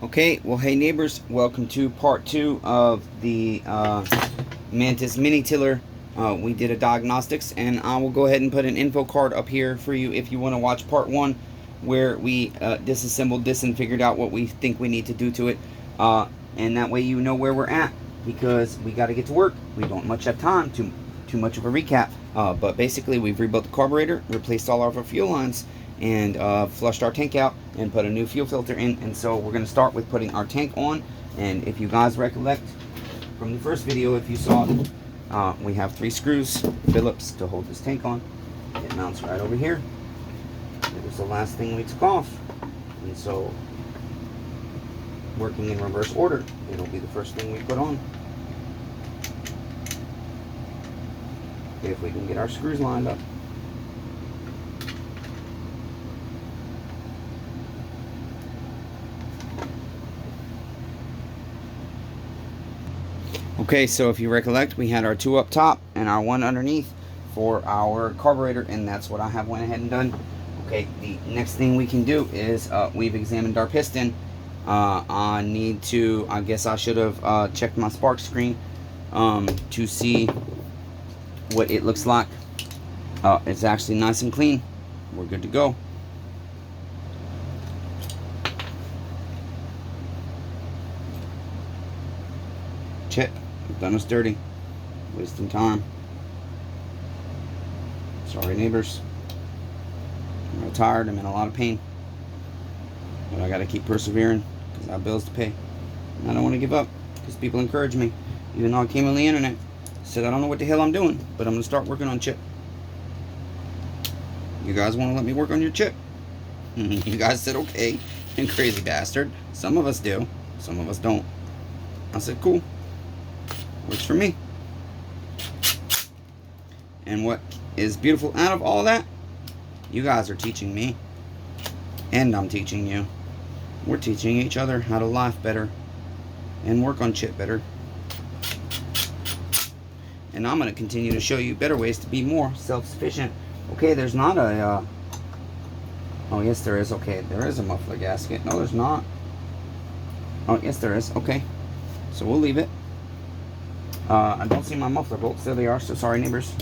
Okay, well, hey neighbors, welcome to part 2 of the Mantis Mini Tiller. We did a diagnostics, and I will go ahead and put an info card up here for you if you want to watch part 1, where we disassembled this and figured out what we think we need to do to it. And that way you know where we're at, because we got to get to work. We don't much have time, too much of a recap. But basically, we've rebuilt the carburetor, replaced all of our fuel lines, and flushed our tank out and put a new fuel filter in. And so we're going to start with putting our tank on. And if you guys recollect from the first video, if you saw it, we have 3 screws, Phillips, to hold this tank on. It mounts right over here. It was the last thing we took off, and so working in reverse order, it'll be the first thing we put on. If we can get our screws lined up. Okay, so if you recollect, we had our 2 up top and our 1 underneath for our carburetor, and that's what I have went ahead and done. Okay, the next thing we can do is we've examined our piston. I guess I should have checked my spark screen to see what it looks like. It's actually nice and clean. We're good to go. Check. We've done us dirty. Wasting time. Sorry, neighbors. I'm real tired. I'm in a lot of pain. But I gotta keep persevering because I have bills to pay. And I don't want to give up because people encourage me. Even though I came on the internet, said I don't know what the hell I'm doing, but I'm gonna start working on chip. You guys want to let me work on your chip? You guys said okay. And crazy bastard. Some of us do. Some of us don't. I said cool. Works for me. And what is beautiful out of all that, you guys are teaching me, and I'm teaching you. We're teaching each other how to laugh better and work on chip better. And I'm going to continue to show you better ways to be more self-sufficient. Okay, there's not a oh yes there is. Okay, there is a muffler gasket. No, there's not. Oh yes there is. Okay, so we'll leave it. I don't see my muffler bolts. There they are. So sorry, neighbors.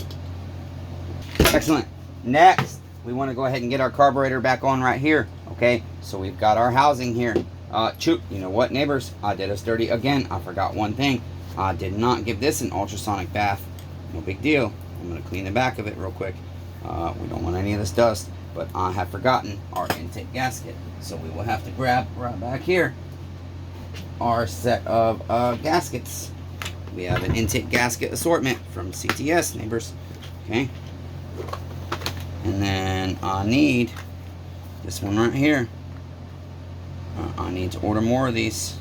Excellent. Next, we want to go ahead and get our carburetor back on right here. Okay, so we've got our housing here. You know what, neighbors? I did us dirty again. I forgot one thing. I did not give this an ultrasonic bath. No big deal. I'm going to clean the back of it real quick. We don't want any of this dust, but I have forgotten our intake gasket. So we will have to grab right back here our set of gaskets. We have an intake gasket assortment from CTS, neighbors. Okay. And then I need this one right here. I need to order more of these.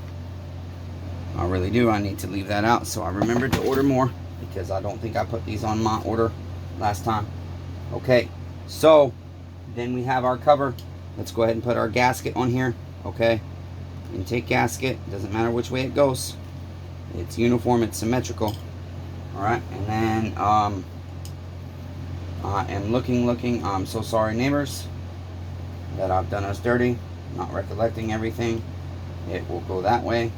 I really do. I need to leave that out so I remembered to order more, because I don't think I put these on my order last time. Okay, so then we have our cover. Let's go ahead and put our gasket on here. Okay, intake gasket, doesn't matter which way it goes. It's uniform, it's symmetrical. Alright, and then I am looking. I'm so sorry, neighbors, that I've done us dirty, not recollecting everything. It will go that way,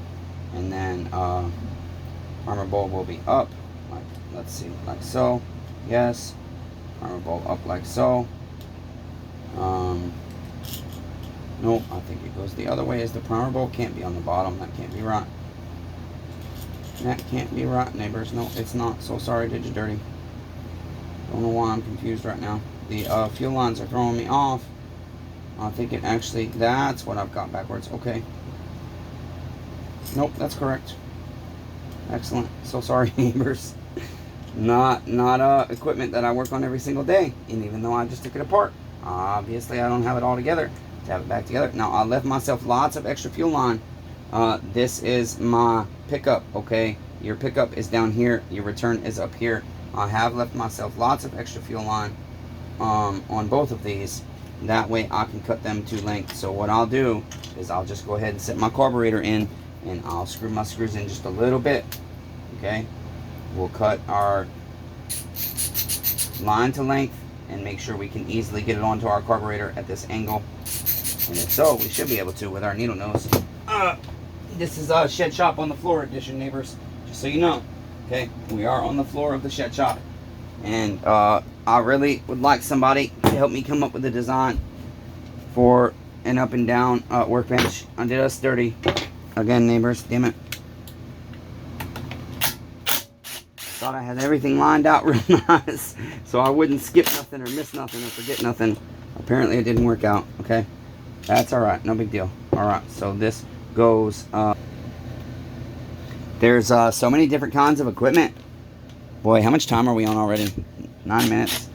and then armor bulb will be up, like, let's see, like so. Yes, armor bulb up like so. Nope, I think it goes the other way. Is the primer bulb can't be on the bottom? That can't be right. That can't be right, neighbors. No, it's not. So sorry, did you dirty. Don't know why I'm confused right now. The fuel lines are throwing me off. I think it actually, that's what I've got backwards. Okay. Nope, that's correct. Excellent. So sorry, neighbors. Not equipment that I work on every single day. And even though I just took it apart, obviously I don't have it all together to have it back together. Now, I left myself lots of extra fuel line. This is my pickup. Okay, your pickup is down here, your return is up here. I have left myself lots of extra fuel line on both of these. That way I can cut them to length. So what I'll do is I'll just go ahead and set my carburetor in, and I'll screw my screws in just a little bit. Okay, we'll cut our line to length and make sure we can easily get it onto our carburetor at this angle. And if so, we should be able to with our needle nose. This is Shed Shop on the Floor edition, neighbors. Just so you know. Okay, we are on the floor of the Shed Shop. And I really would like somebody to help me come up with a design for an up and down workbench. I did us dirty. Again, neighbors, damn it. Thought I had everything lined out real nice, so I wouldn't skip nothing or miss nothing or forget nothing. Apparently it didn't work out, okay? That's alright, no big deal. Alright, so this goes, there's so many different kinds of equipment. Boy, how much time are we on already? 9 minutes.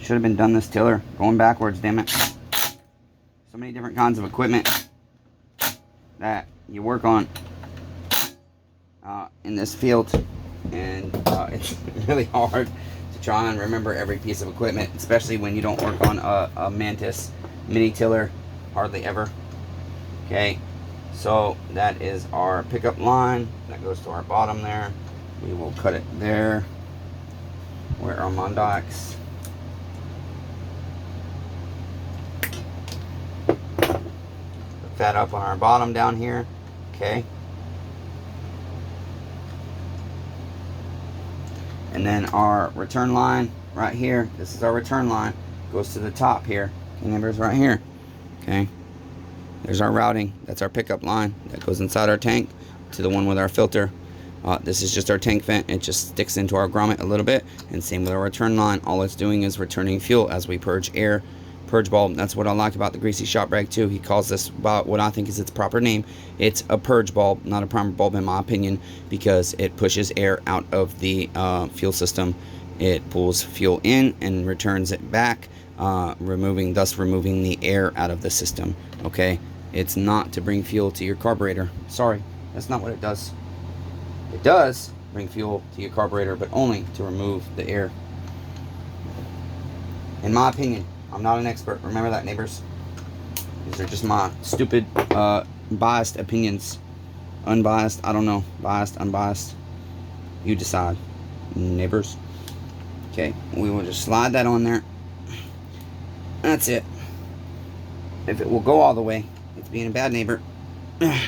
Should have been done this tiller. Going backwards, damn it. So many different kinds of equipment that you work on in this field. And it's really hard to try and remember every piece of equipment, especially when you don't work on a Mantis mini tiller hardly ever. Okay, so that is our pickup line that goes to our bottom there. We will cut it there. Where are my docks? Put that up on our bottom down here. Okay. And then our return line right here. This is our return line. Goes to the top here. Okay, neighbors, right here. Okay. There's our routing. That's our pickup line. That goes inside our tank to the one with our filter. This is just our tank vent. It just sticks into our grommet a little bit. And same with our return line. All it's doing is returning fuel as we purge air. Purge bulb. That's what I like about the greasy shop rag too. He calls this about what I think is its proper name. It's a purge bulb, not a primer bulb in my opinion, because it pushes air out of the fuel system. It pulls fuel in and returns it back, thus removing the air out of the system. Okay, it's not to bring fuel to your carburetor. Sorry, that's not what it does. It does bring fuel to your carburetor, but only to remove the air. In my opinion. I'm not an expert. Remember that, neighbors. These are just my stupid, biased opinions. Unbiased, I don't know. Biased, unbiased. You decide, neighbors. Okay, we will just slide that on there. That's it. If it will go all the way, it's being a bad neighbor. Okay,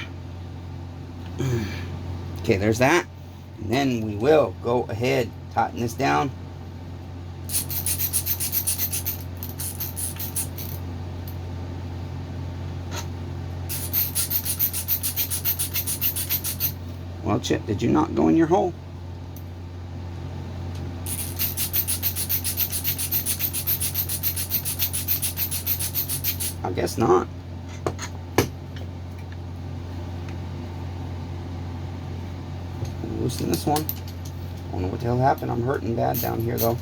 there's that. And then we will go ahead, tighten this down. Well, Chip, did you not go in your hole? I guess not. Loosen this one. I don't know what the hell happened. I'm hurting bad down here, though.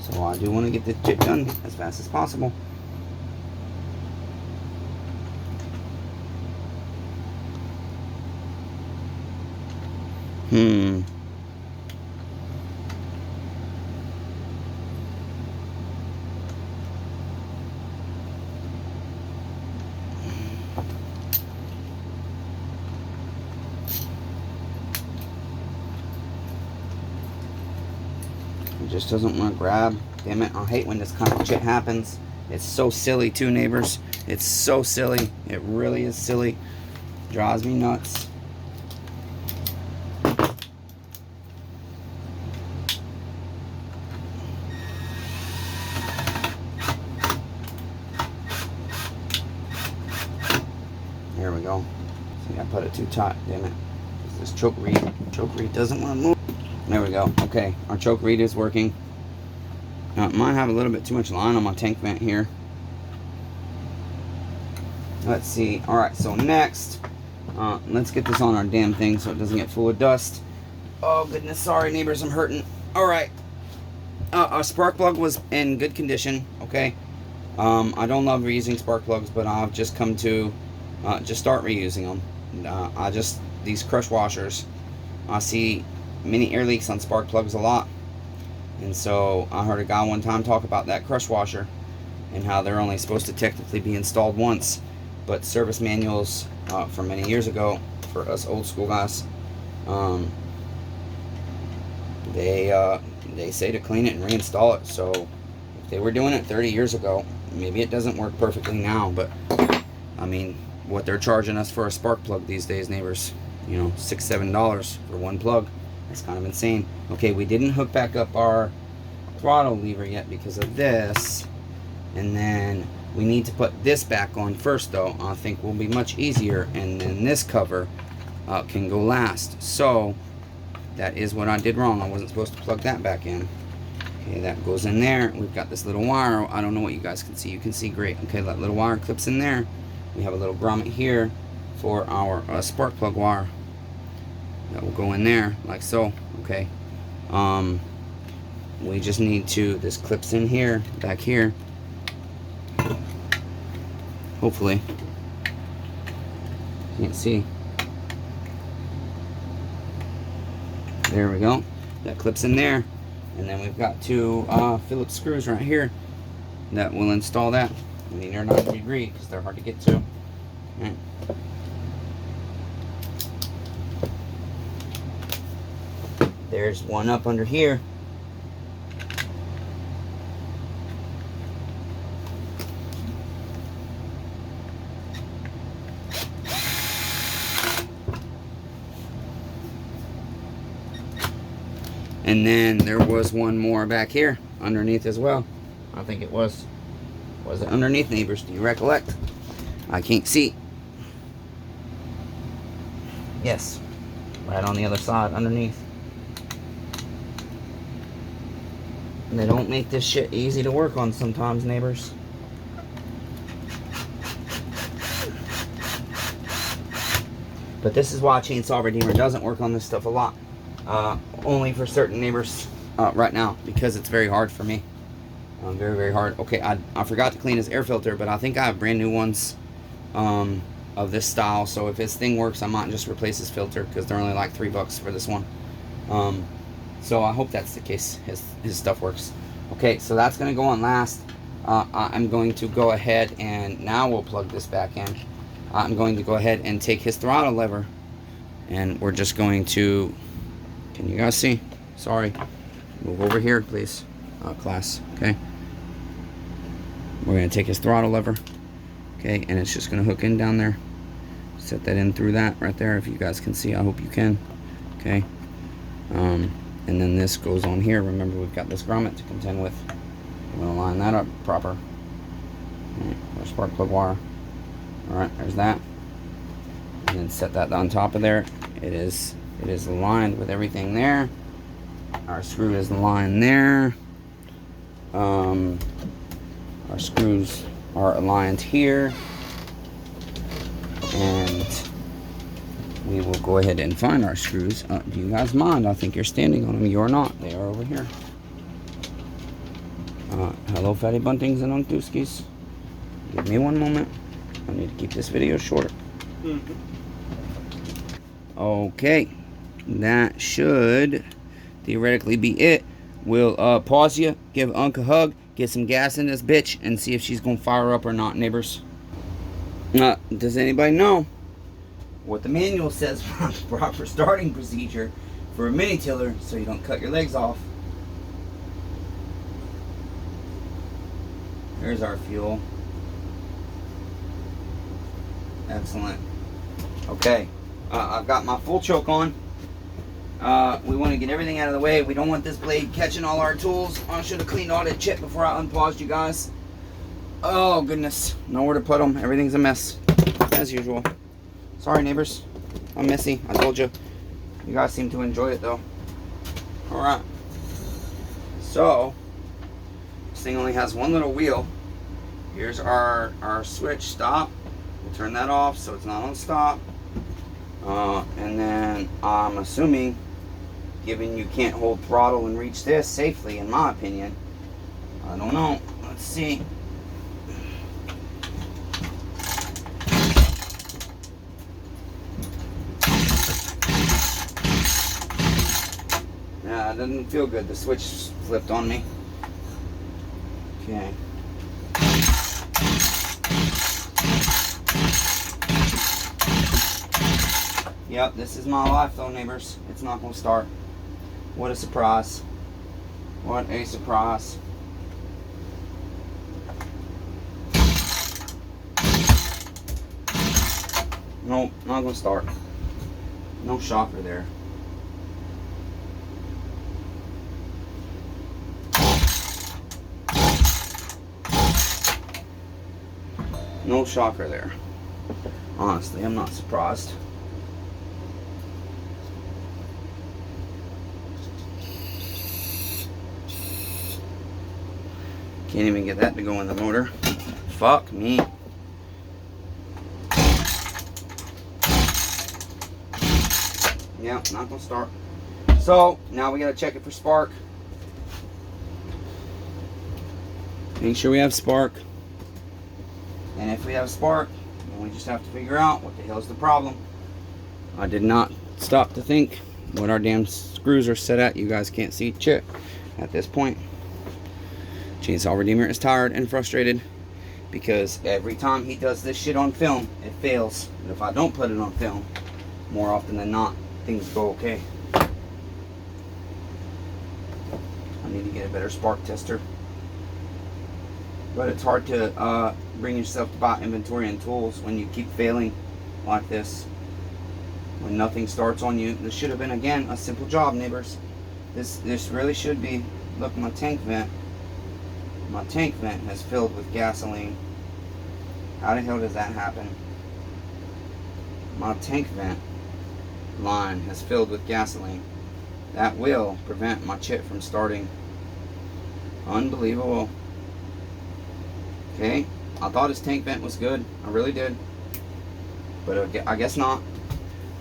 So I do want to get this chip done as fast as possible. It just doesn't want to grab. Damn it, I hate when this kind of shit happens. It's so silly too, neighbors. It's so silly. It really is silly. Drives me nuts. There we go. See, I put it too tight, damn it. This choke reed doesn't want to move. There we go. Okay, our choke reed is working. Now, it might have a little bit too much line on my tank vent here. Let's see. Alright, so next, let's get this on our damn thing so it doesn't get full of dust. Oh, goodness. Sorry, neighbors. I'm hurting. Alright. Our spark plug was in good condition, okay? I don't love reusing spark plugs, but I've just come to just start reusing them. These crush washers, I see many air leaks on spark plugs a lot. And so I heard a guy one time talk about that crush washer and how they're only supposed to technically be installed once. But service manuals from many years ago, for us old school guys, they say to clean it and reinstall it. So if they were doing it 30 years ago, maybe it doesn't work perfectly now, but I mean, what they're charging us for a spark plug these days, neighbors. You know, $6-7 for one plug. That's kind of insane. Okay, we didn't hook back up our throttle lever yet because of this. And then we need to put this back on first, though. I think will be much easier. And then this cover can go last. So that is what I did wrong. I wasn't supposed to plug that back in. Okay, that goes in there. We've got this little wire. I don't know what you guys can see. You can see great. Okay, that little wire clips in there. We have a little grommet here for our spark plug wire. That will go in there like so. Okay. We just need to, this clips in here, back here. Hopefully. Can't see. There we go. That clips in there. And then we've got two Phillips screws right here that will install that. I mean, they're not 3-degree because they're hard to get to. Right. There's one up under here. And then there was one more back here underneath as well. I think it was. Was it underneath, neighbors? Do you recollect? I can't see. Yes. Right on the other side, underneath. And they don't make this shit easy to work on sometimes, neighbors. But this is why Chainsaw Redeemer doesn't work on this stuff a lot. Only for certain neighbors right now, because it's very hard for me. Very, very hard. Okay, I forgot to clean his air filter, but I think I have brand new ones of this style. So if his thing works, I might just replace his filter because they're only like $3 for this one. So I hope that's the case. His stuff works. Okay, so that's going to go on last. I'm going to go ahead and now we'll plug this back in. I'm going to go ahead and take his throttle lever, and we're just going to, can you guys see? Sorry. Move over here, please, class. Okay. We're going to take his throttle lever. Okay, and it's just going to hook in down there. Set that in through that right there, if you guys can see. I hope you can. Okay. And then this goes on here. Remember, we've got this grommet to contend with. I'm going to line that up proper. Right, our spark plug wire. Alright, there's that. And then set that on top of there. It is aligned with everything there. Our screw is aligned there. Our screws are aligned here. And we will go ahead and find our screws. Do you guys mind? I think you're standing on them. You're not. They are over here. Hello, fatty buntings and unctuskis. Give me one moment. I need to keep this video short. Okay. That should theoretically be it. We'll pause you, give Unc a hug, get some gas in this bitch, and see if she's going to fire up or not, neighbors. Does anybody know what the manual says for proper starting procedure for a mini tiller so you don't cut your legs off? There's our fuel. Excellent. Okay, I've got my full choke on. We want to get everything out of the way. We don't want this blade catching all our tools. I should have cleaned all that shit before I unpaused you guys. Oh goodness, nowhere to put them. Everything's a mess, as usual. Sorry neighbors, I'm messy. I told you. You guys seem to enjoy it though. All right. So this thing only has one little wheel. Here's our switch stop. We'll turn that off so it's not on stop. And then I'm assuming, given you can't hold throttle and reach this safely, in my opinion, I don't know. Let's see. It doesn't feel good. The switch flipped on me. Okay. Yep, this is my life though, neighbors. It's not going to start. What a surprise. What a surprise. Nope, not gonna start. No shocker there. No shocker there. Honestly, I'm not surprised. Can't even get that to go in the motor. Fuck me. Yeah, not gonna start. So now we gotta check it for spark. Make sure we have spark. And if we have spark, then we just have to figure out what the hell's the problem. I did not stop to think what our damn screws are set at. You guys can't see shit at this point. Chainsaw Redeemer is tired and frustrated because every time he does this shit on film, it fails. But if I don't put it on film, more often than not, things go okay. I need to get a better spark tester. But it's hard to bring yourself to buy inventory and tools when you keep failing like this. When nothing starts on you. This should have been, again, a simple job, neighbors. This really should be. Look, my tank vent. My tank vent has filled with gasoline. How the hell does that happen? My tank vent line has filled with gasoline. That will prevent my chip from starting. Unbelievable. Okay, I thought his tank vent was good. I really did. But I guess not.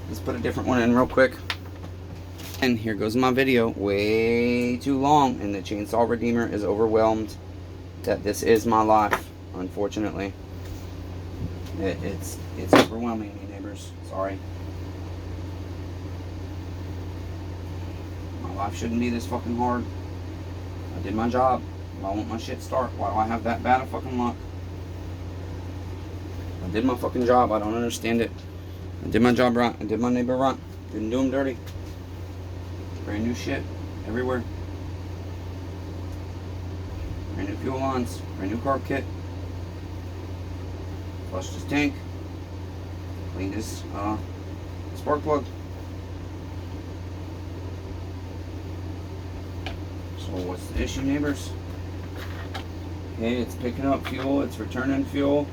Let's put a different one in real quick. And here goes my video. Way too long. And the Chainsaw Redeemer is overwhelmed that this is my life, unfortunately. It's overwhelming me, neighbors. Sorry. My life shouldn't be this fucking hard. I did my job. I want my shit start. Why do I have that bad of fucking luck? I did my fucking job. I don't understand it. I did my job right. I did my neighbor right. Didn't do him dirty. Brand new shit everywhere. Brand new fuel lines. Brand new carb kit. Flushed his tank. Cleaned his spark plug. So what's the issue, neighbors? Okay, it's picking up fuel, it's returning fuel.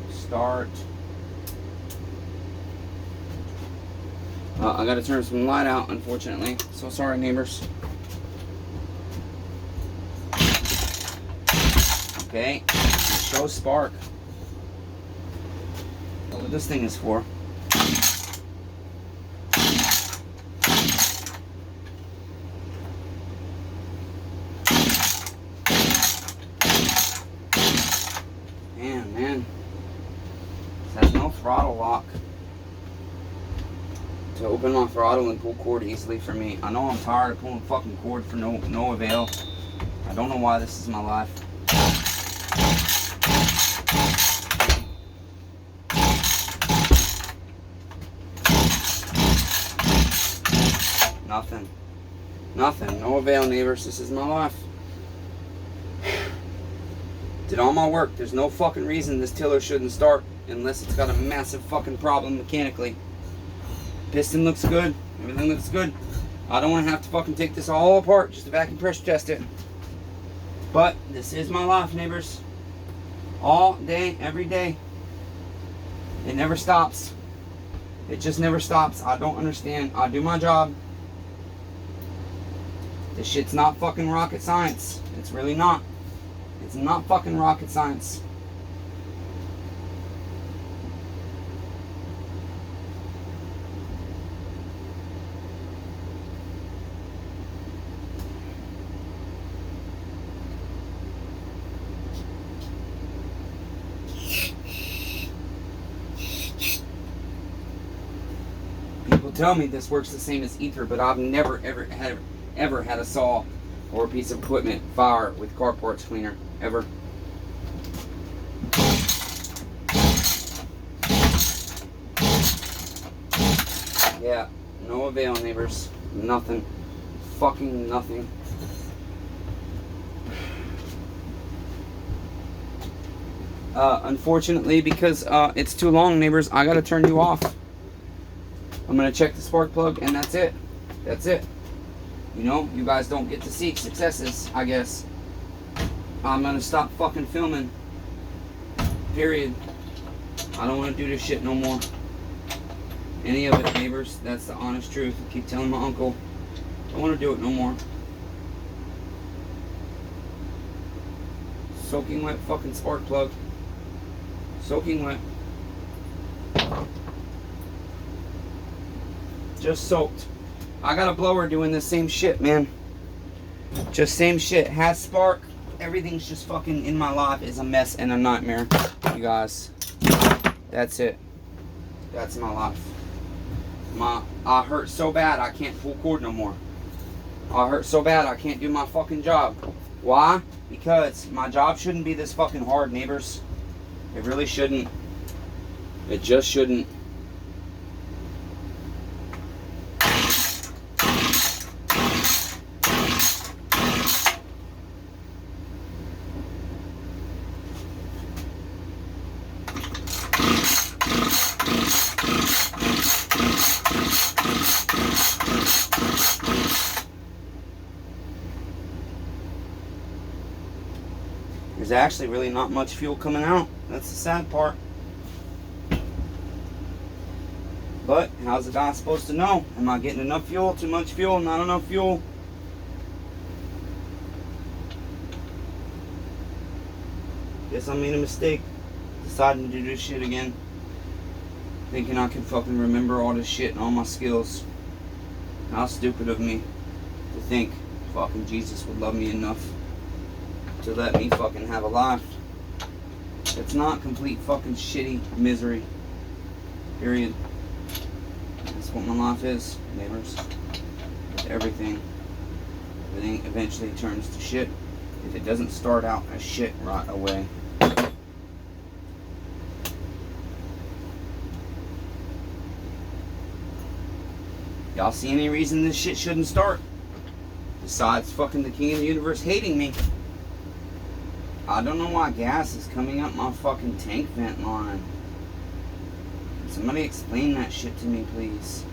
Start. I gotta turn some light out, unfortunately. So sorry, neighbors. Okay, show spark. That's what this thing is for. Man, this has no throttle lock to open my throttle and pull cord easily for me. I know I'm tired of pulling fucking cord for no avail. I don't know why this is my life. Nothing, no avail, neighbors. This is my life. Did all my work. There's no fucking reason this tiller shouldn't start unless it's got a massive fucking problem mechanically. Piston looks good. Everything looks good. I don't want to have to fucking take this all apart just to vacuum pressure test it. But this is my life, neighbors. All day, every day. It never stops. It just never stops. I don't understand. I do my job. This shit's not fucking rocket science. It's really not. It's not fucking rocket science. People tell me this works the same as ether, but I've never ever had a saw or a piece of equipment fire with car parts cleaner, ever. Yeah, no avail, neighbors. Nothing. Fucking nothing. Unfortunately, because it's too long, neighbors, I gotta turn you off. I'm gonna check the spark plug, and that's it. That's it. You know, you guys don't get to see successes, I guess. I'm gonna stop fucking filming. Period. I don't want to do this shit no more. Any of it, neighbors. That's the honest truth. I keep telling my uncle, I don't want to do it no more. Soaking wet fucking spark plug. Soaking wet. Just soaked. I got a blower doing the same shit, man. Just same shit. Has spark. Everything's just fucking in my life is a mess and a nightmare. You guys. That's it. That's my life. I hurt so bad I can't pull cord no more. I hurt so bad I can't do my fucking job. Why? Because my job shouldn't be this fucking hard, neighbors. It really shouldn't. It just shouldn't. There's actually really not much fuel coming out. That's the sad part. But how's the guy supposed to know? Am I getting enough fuel? Too much fuel? Not enough fuel? Guess I made a mistake deciding to do this shit again. Thinking I can fucking remember all this shit and all my skills. How stupid of me to think fucking Jesus would love me enough to let me fucking have a life. It's not complete fucking shitty misery. Period. That's what my life is, neighbors. With everything. Everything eventually turns to shit if it doesn't start out as shit right away. Y'all see any reason this shit shouldn't start? Besides fucking the king of the universe hating me. I don't know why gas is coming up my fucking tank vent line. Somebody explain that shit to me, please.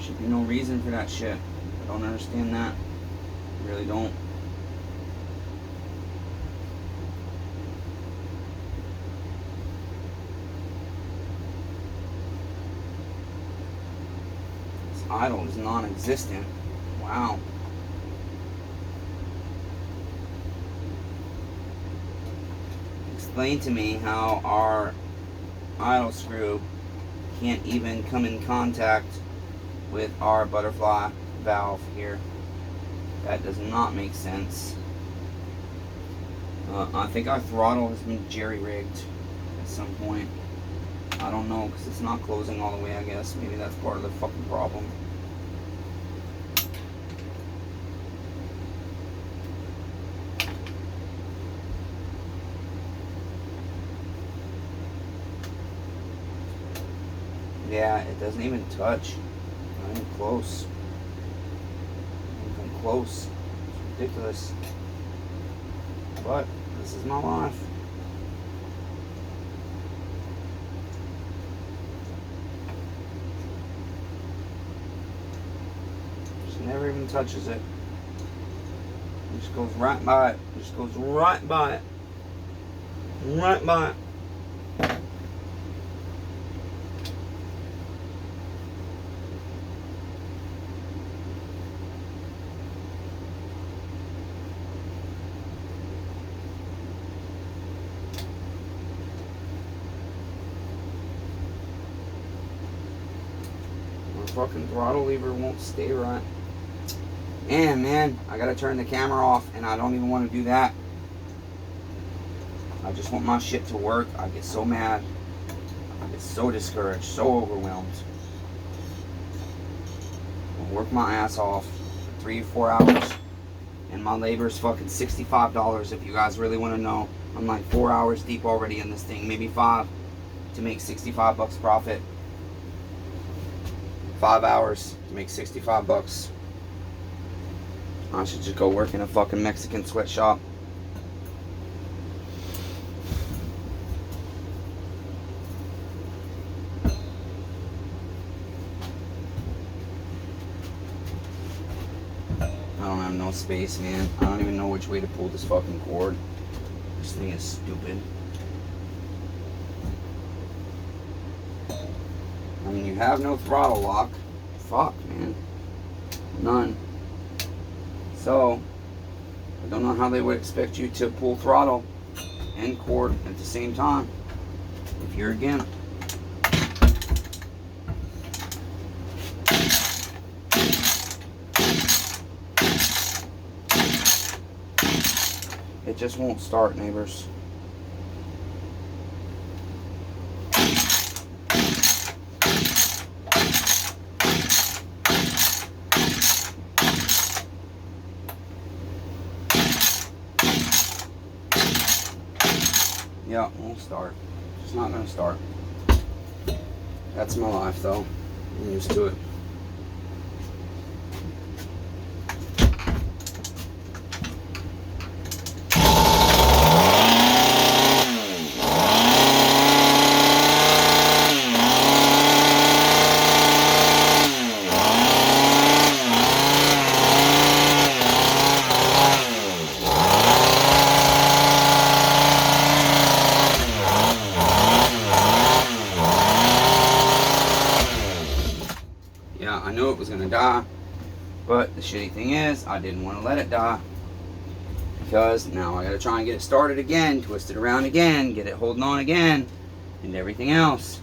Should be no reason for that shit. I don't understand that. I really don't. This idle is non-existent. Wow. Explain to me how our idle screw can't even come in contact with our butterfly valve here. That does not make sense. I think our throttle has been jerry-rigged at some point. I don't know, because it's not closing all the way, I guess. Maybe that's part of the fucking problem. Yeah, it doesn't even touch. Not even close. Not even close. It's ridiculous. But this is my life. She never even touches it. It just goes right by it. It just goes right by it. Right by it. Fucking throttle lever won't stay right. And man, I gotta turn the camera off, and I don't even want to do that. I just want my shit to work. I get so mad. I get so discouraged, so overwhelmed. I'll work my ass off for 3 or 4 hours, and my labor is fucking $65. If you guys really want to know, I'm like 4 hours deep already in this thing, maybe 5, to make 65 bucks profit. 5 hours to make 65 bucks. I should just go work in a fucking Mexican sweatshop. I don't have no space, man. I don't even know which way to pull this fucking cord. This thing is stupid. I mean, you have no throttle lock. Fuck, man. None. So, I don't know how they would expect you to pull throttle and cord at the same time if you're a gimp. It just won't start, neighbors. Yeah, it won't start. It's not gonna start. That's my life, though. I'm used to it. I knew it was going to die, but the shitty thing is I didn't want to let it die, because now I got to try and get it started again, twist it around again, get it holding on again, and everything else.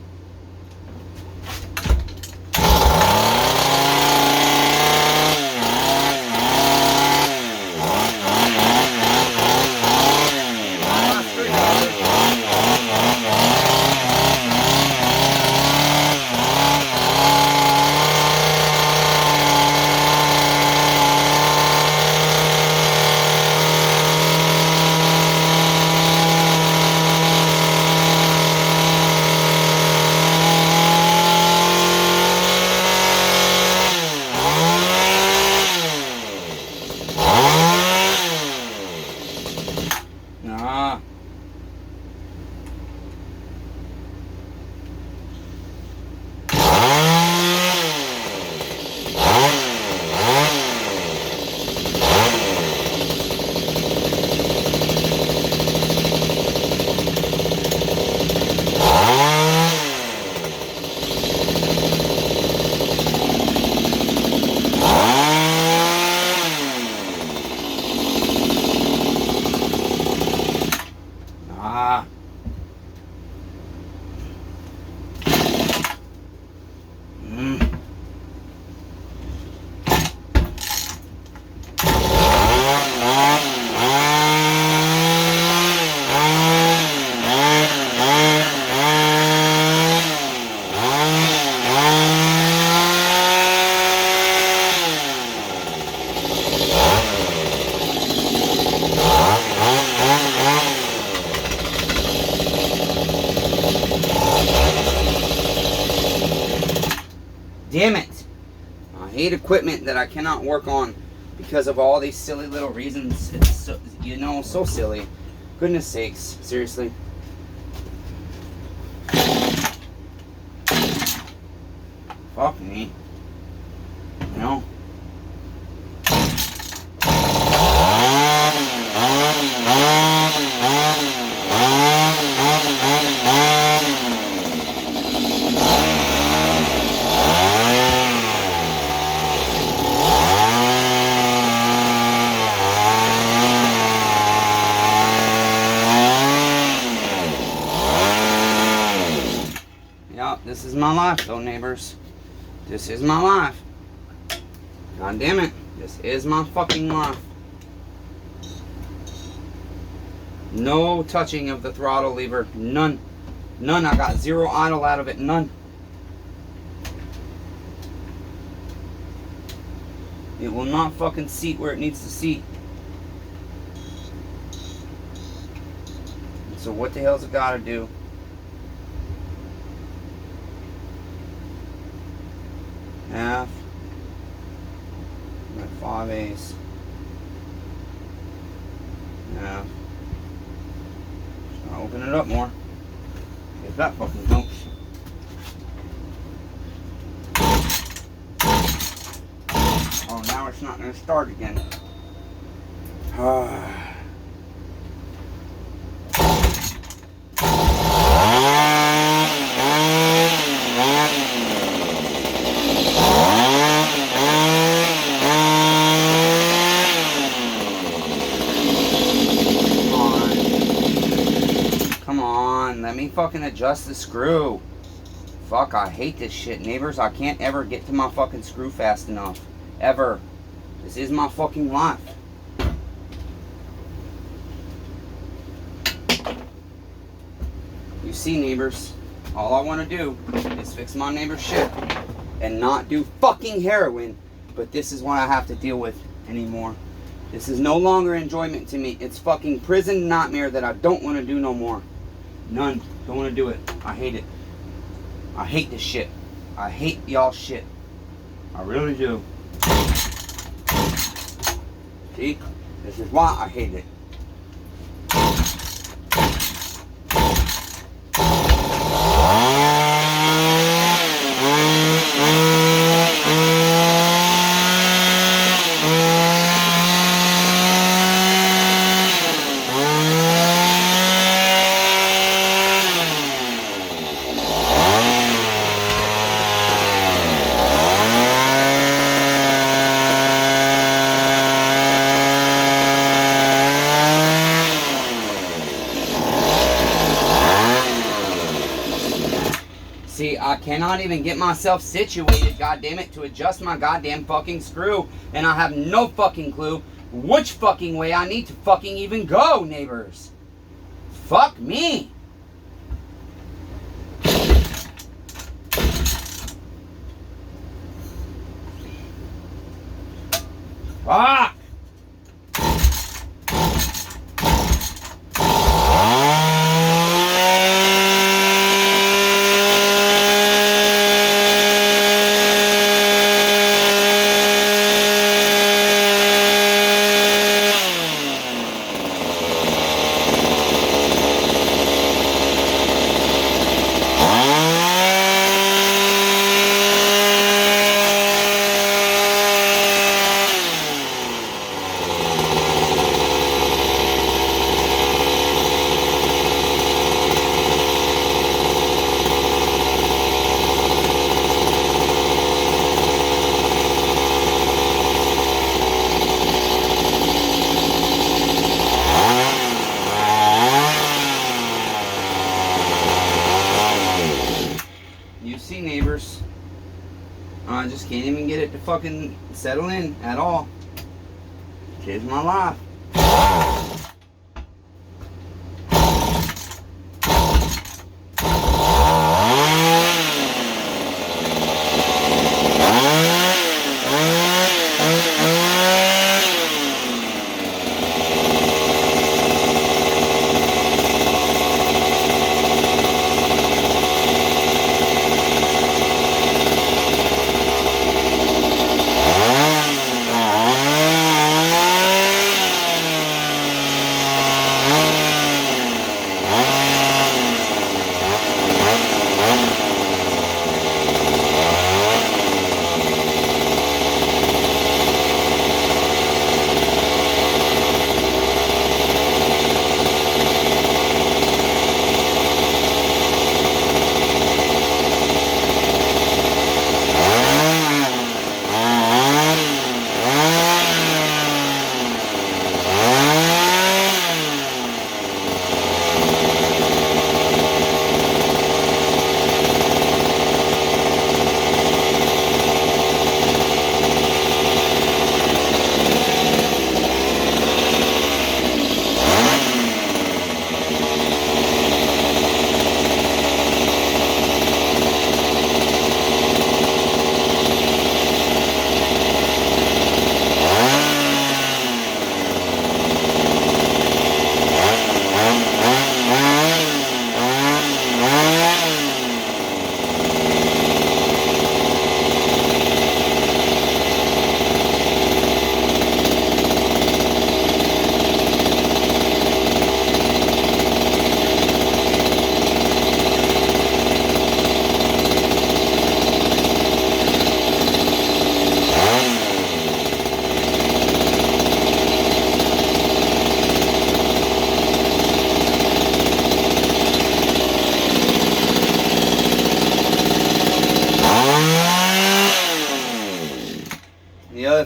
Damn it! I hate equipment that I cannot work on because of all these silly little reasons. It's so, you know, so silly. Goodness sakes, seriously. Fuck me. You know? This is my life, though, neighbors. This is my life. God damn it. This is my fucking life. No touching of the throttle lever. None. None. I got zero idle out of it. None. It will not fucking seat where it needs to seat. So what the hell's it got to do? Half, 5/8, Yeah. Just gonna open it up more. If that fucking helps. Oh, now it's not gonna start again. Come on, let me fucking adjust the screw. Fuck, I hate this shit, neighbors. I can't ever get to my fucking screw fast enough. Ever. This is my fucking life. You see, neighbors, all I want to do is fix my neighbor's shit and not do fucking heroin, but this is what I have to deal with anymore. This is no longer enjoyment to me. It's fucking prison nightmare that I don't want to do no more. None. Don't want to do it. I hate it. I hate this shit. I hate y'all shit. I really do. See? This is why I hate it. See, I cannot even get myself situated, goddammit, to adjust my goddamn fucking screw. And I have no fucking clue which fucking way I need to fucking even go, neighbors. Fuck me. Fuck. See, neighbors, I just can't even get it to fucking settle in at all. It's my life.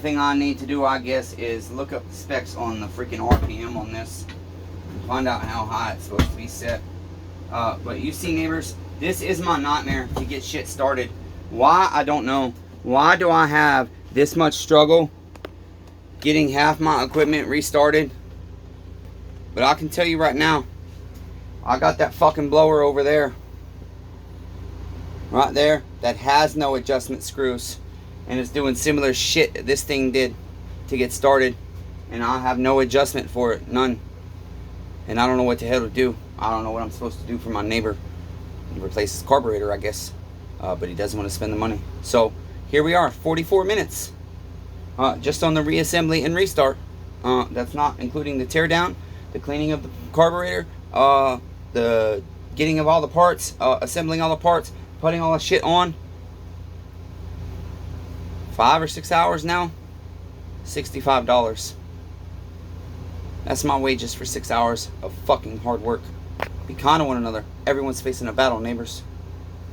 thing I need to do, I guess, is look up the specs on the freaking RPM on this. Find out how high it's supposed to be set. But you see, neighbors, this is my nightmare to get shit started. Why? I don't know. Why do I have this much struggle getting half my equipment restarted? But I can tell you right now, I got that fucking blower over there. Right there. That has no adjustment screws. And it's doing similar shit this thing did to get started. And I have no adjustment for it. None. And I don't know what the hell to do. I don't know what I'm supposed to do for my neighbor. Replace his carburetor, I guess. But he doesn't want to spend the money. So here we are, 44 minutes. Just on the reassembly and restart. That's not including the tear down, the cleaning of the carburetor, the getting of all the parts, assembling all the parts, putting all the shit on. 5 or 6 hours now. $65. That's my wages for 6 hours of fucking hard work. Be kind to one another. Everyone's facing a battle, neighbors.